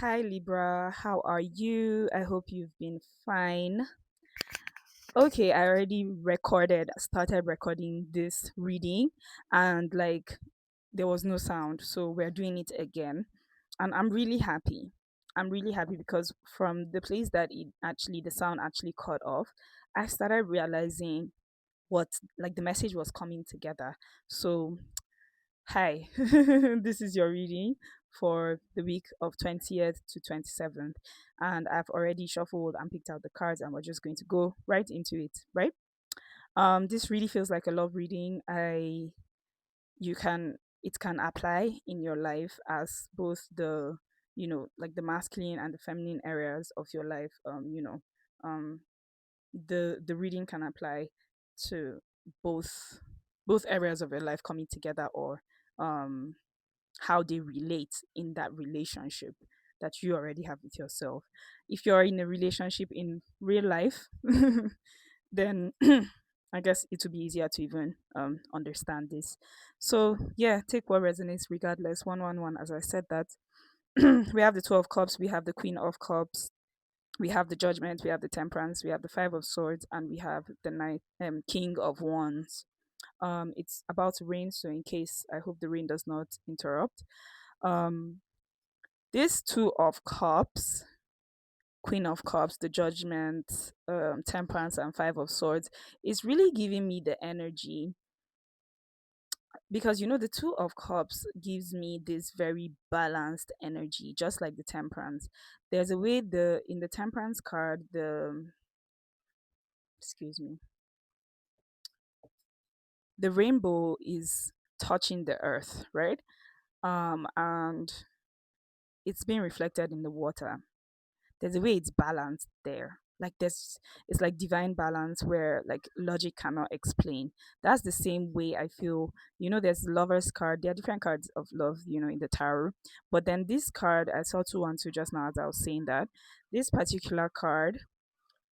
Hi Libra, how are you? I hope you've been fine. Okay, I already started recording this reading, and there was no sound, so we're doing it again. And I'm really happy. I'm really happy because from the place that the sound actually cut off, I started realizing what the message was coming together. So hi, this is your reading for the week of 20th to 27th. And I've already shuffled and picked out the cards, and we're just going to go right into it, right? This really feels like a love reading. You can, it can apply in your life as both the masculine and the feminine areas of your life. Um, the reading can apply to both both areas of your life coming together, or um how they relate in that relationship that you already have with yourself. If you're in a relationship in real life, then I guess it will be easier to even understand this. So yeah, take what resonates regardless. 111, as I said that. We have the 12 cups, we have the Queen of Cups, we have the Judgment, we have the Temperance, we have the Five of Swords, and we have the King of Wands. It's about to rain, so in case, I hope the rain does not interrupt. um this Two of Cups, Queen of Cups, the Judgment, Temperance, and Five of Swords is really giving me the energy, because the Two of Cups gives me this very balanced energy, just like the Temperance. There's a way, the in the Temperance card, excuse me, the rainbow is touching the earth, right? And it's being reflected in the water. There's a way it's balanced there. It's like divine balance where like logic cannot explain. That's the same way I feel. There's lovers card. There are different cards of love, in the tarot. But then this card, I saw 212 just now as I was saying that. This particular card,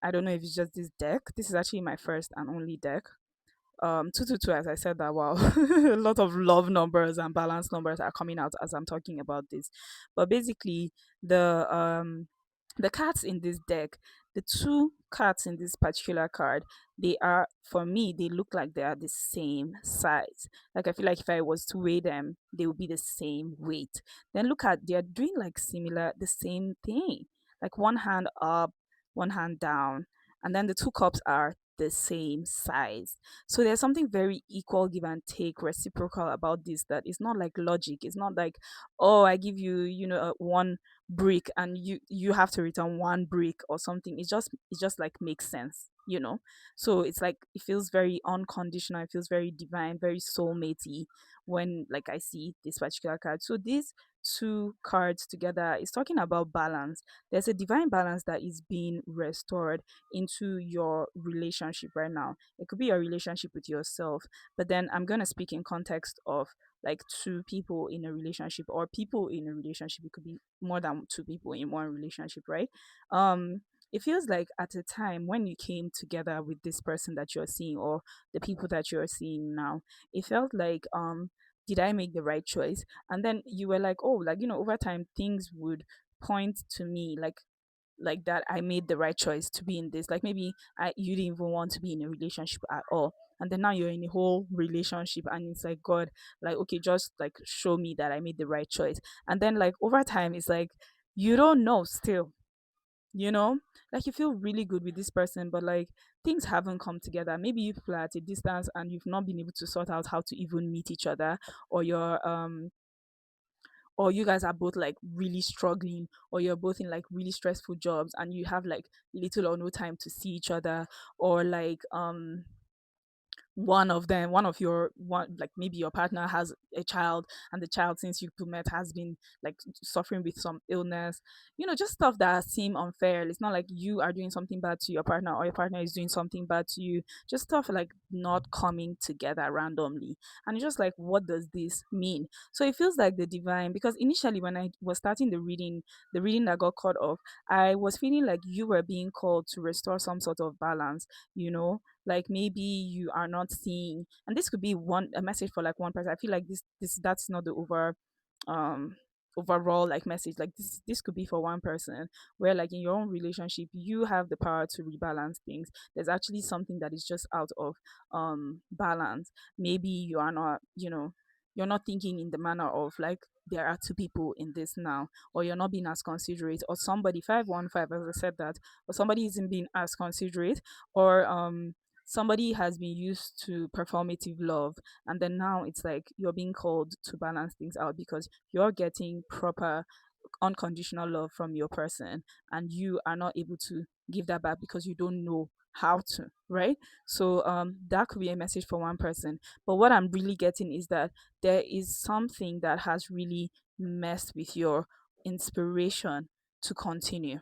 I don't know if it's just this deck. This is actually my first and only deck. 222, as I said that, wow, a lot of love numbers and balance numbers are coming out as I'm talking about this. But basically, the um the cards in this deck, the two cards in this particular card, they are, for me, they look like they are the same size. Like, I feel like if I was to weigh them, they would be the same weight. Then look at, they're doing like similar, the same thing, like one hand up, one hand down, and then the two cups are the same size. So there's something very equal, give and take, reciprocal about this, that it's not like logic. It's not like, oh, I give you, one brick and you have to return one brick or something. It just like makes sense, so it's like it feels very unconditional, it feels very divine, very soulmatey when like I see this particular card. So these two cards together is talking about balance. There's a divine balance that is being restored into your relationship right now. It could be your relationship with yourself, but then I'm going to speak in context of like two people in a relationship, or people in a relationship. It could be more than two people in one relationship, right? It feels like at a time when you came together with this person that you're seeing, or the people that you're seeing now, it felt like, did I make the right choice? And then you were like, oh, like, over time things would point to me like that I made the right choice to be in this. Like, maybe you didn't even want to be in a relationship at all, and then now you're in a whole relationship, and it's like, God, like, okay, just like show me that I made the right choice. And then like over time, it's like you don't know still, you know like you feel really good with this person, but like things haven't come together. Maybe you people are at a distance and you've not been able to sort out how to even meet each other, or you guys are both like really struggling, or you're both in like really stressful jobs and you have like little or no time to see each other, or like one of your one, like maybe your partner has a child, and the child, since you two met, has been like suffering with some illness. Just stuff that seem unfair. It's not like you are doing something bad to your partner, or your partner is doing something bad to you. Just stuff like not coming together randomly, and you're just like, what does this mean? So it feels like the divine, because initially when I was starting the reading that got cut off, I was feeling like you were being called to restore some sort of balance, like maybe you are not seeing, and this could be one a message for like one person. I feel like this that's not the over um overall like message, like this could be for one person, where like in your own relationship you have the power to rebalance things. There's actually something that is just out of balance. Maybe you are not, you're not thinking in the manner of like there are two people in this now, or you're not being as considerate, or somebody 515, as I said that, or somebody isn't being as considerate, or somebody has been used to performative love, and then now it's like you're being called to balance things out because you're getting proper unconditional love from your person, and you are not able to give that back because you don't know how to, right? So that could be a message for one person, but what I'm really getting is that there is something that has really messed with your inspiration to continue,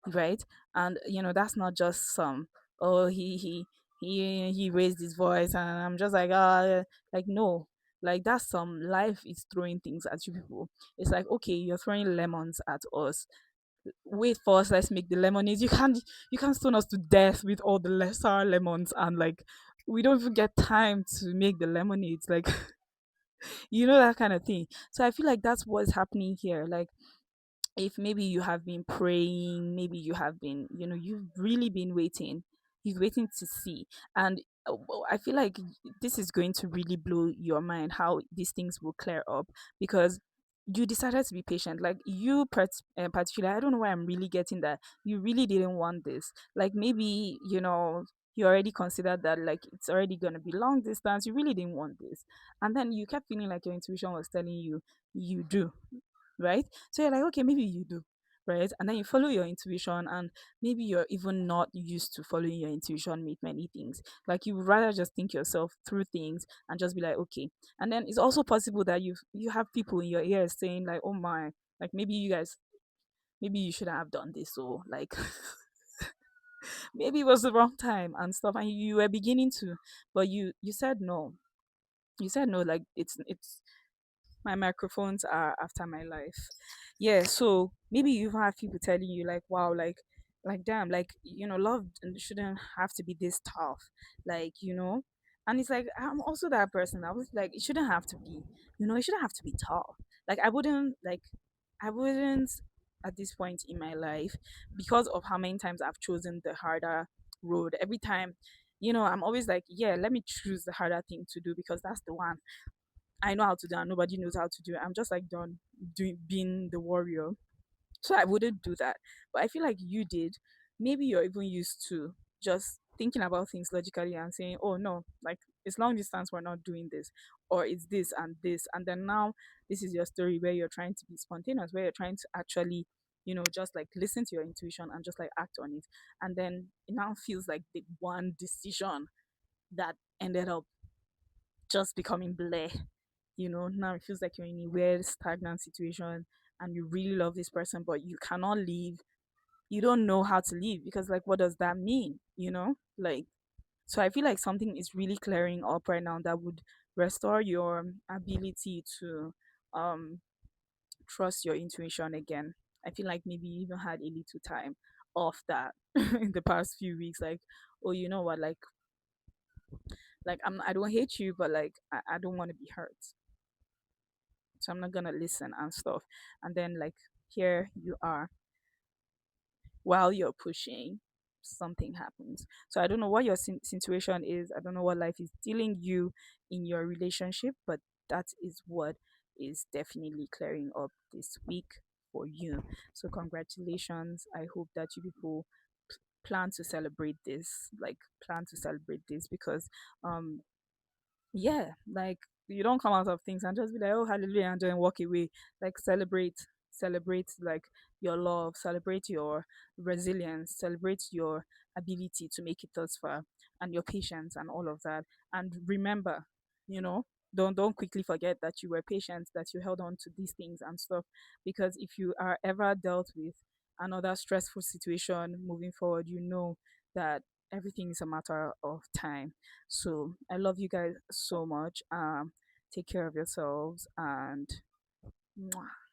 right? And that's not just some, oh, he raised his voice and I'm just like, like, no. Like, that's some life is throwing things at you people. It's like, okay, you're throwing lemons at us. Wait for us, let's make the lemonade. You can't stone us to death with all the lesser lemons, and like we don't even get time to make the lemonades, like that kind of thing. So I feel like that's what's happening here. Like, if maybe you have been praying, maybe you have been, you've really been waiting, you're waiting to see. And well, I feel like this is going to really blow your mind how these things will clear up, because you decided to be patient. Like, you particularly, I don't know why I'm really getting that you really didn't want this. Like, maybe, you already considered that like it's already going to be long distance, you really didn't want this, and then you kept feeling like your intuition was telling you you do, right? So you're like, okay, maybe you do, right? And then you follow your intuition, and maybe you're even not used to following your intuition with many things. Like, you would rather just think yourself through things and just be like, okay. And then it's also possible that you have people in your ears saying like, oh my, like maybe you guys, maybe you shouldn't have done this, or like maybe it was the wrong time and stuff, and you were beginning to, but you said no. You said no, like it's my microphones are after my life. Yeah, so maybe you even have people telling you like, wow, like damn, like love shouldn't have to be this tough, like and it's like I'm also that person. I was like, it shouldn't have to be, it shouldn't have to be tough. Like, I wouldn't at this point in my life, because of how many times I've chosen the harder road. Every time, I'm always like, yeah, let me choose the harder thing to do because that's the one I know how to do and nobody knows how to do it. I'm just like done doing being the warrior. So I wouldn't do that. But I feel like you did. Maybe you're even used to just thinking about things logically and saying, oh no, like it's long distance, we're not doing this. Or it's this and this. And then now this is your story where you're trying to be spontaneous, where you're trying to actually, just like listen to your intuition and just like act on it. And then it now feels like the one decision that ended up just becoming bleh. Now it feels like you're in a weird stagnant situation and you really love this person, but you cannot leave. You don't know how to leave because, like, what does that mean? Like, so I feel like something is really clearing up right now that would restore your ability to um trust your intuition again. I feel like maybe you even had a little time off that in the past few weeks. Like, oh, you know what? Like I don't hate you, but like I don't want to be hurt, so I'm not gonna listen and stuff. And then like here you are, while you're pushing, something happens. So I don't know what your situation is. I don't know what life is dealing you in your relationship, but that is what is definitely clearing up this week for you. So congratulations. I hope that you people plan to celebrate this, like plan to celebrate this, because um yeah, like you don't come out of things and just be like, oh, hallelujah, and then walk away. Like, celebrate like your love, celebrate your resilience, celebrate your ability to make it thus far, and your patience and all of that. And remember, you know don't quickly forget that you were patient, that you held on to these things and stuff, because if you are ever dealt with another stressful situation moving forward, that everything is a matter of time. So I love you guys so much. Take care of yourselves, and mwah.